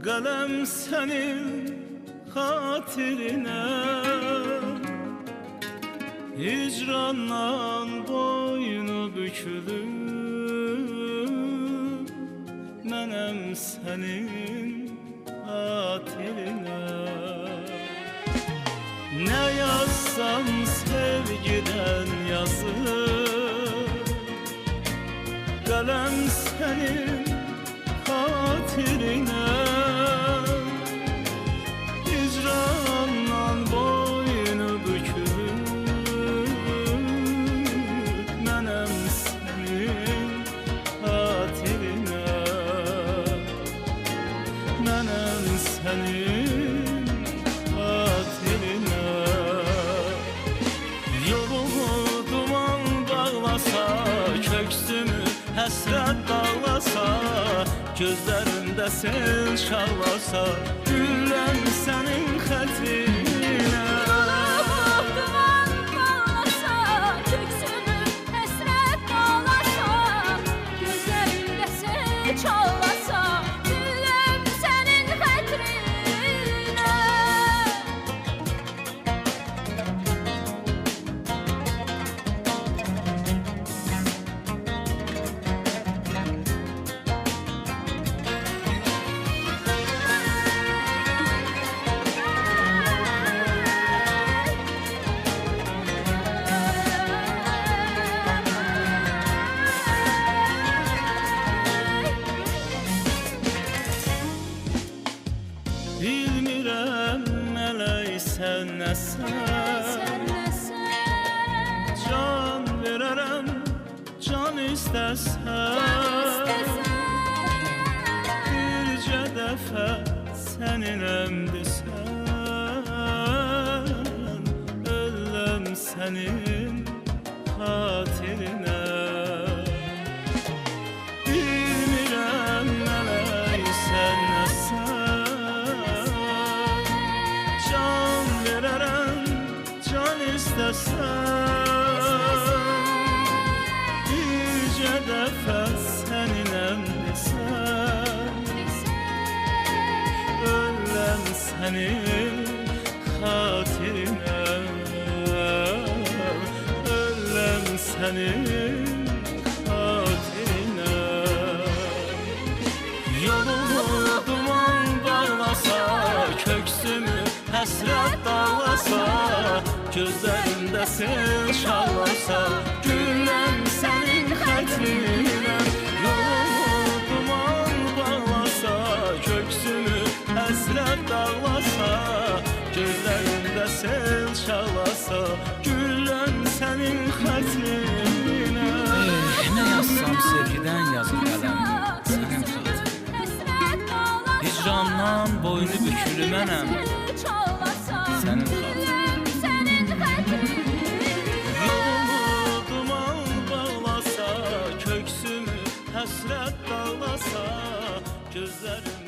Qələm sənin xatirinə hicrandan boynu bükülür. Mənəm sənin xatirinə nə yazsam sevgiden yazır. Qələm sənin xatirinə hicrandan boynu bükülür. Mənəm sənin xatirinə, mənəm sənin xatirinə. Yolumu duman bağlasa, köksümü həsrət bağlasa, gözlərimdə sel çalasa, gülləm sənin xətrinə. Yolumu duman bağlasa, köksümü həsrət bağlasa, gözlərimdə sel çalasa, gülləm sənin xətrinə. Bilmirəm mələksən nəsən, can verərəm, can istəsən. Bircə dəfə səninəm desən, öləm sənin xatirinə. Bilmirəm mələksən nəsən, can verərəm, can istəsən. Bircə dəfə səninəm desən, öləm sənin xatirinə, öləm sənin xatirinə. Yolumu duman bağlasa, köksümü həsrət dağlasa, gözlərimdə sel çalasa, gülləm sənin xətrinə. Yolumu duman bağlasa, köksümü həsrət dağlasa, gözlərimdə sel çalasa, gülləm sənin xətrinə. Nə yazsam sevgiden yazır qələm sənin xatirinə. Hicrandan boynu bükülü mənəm sənin xatirinə. Yolumu duman bağlasa, köksümü həsrət dağlasa, gözlərim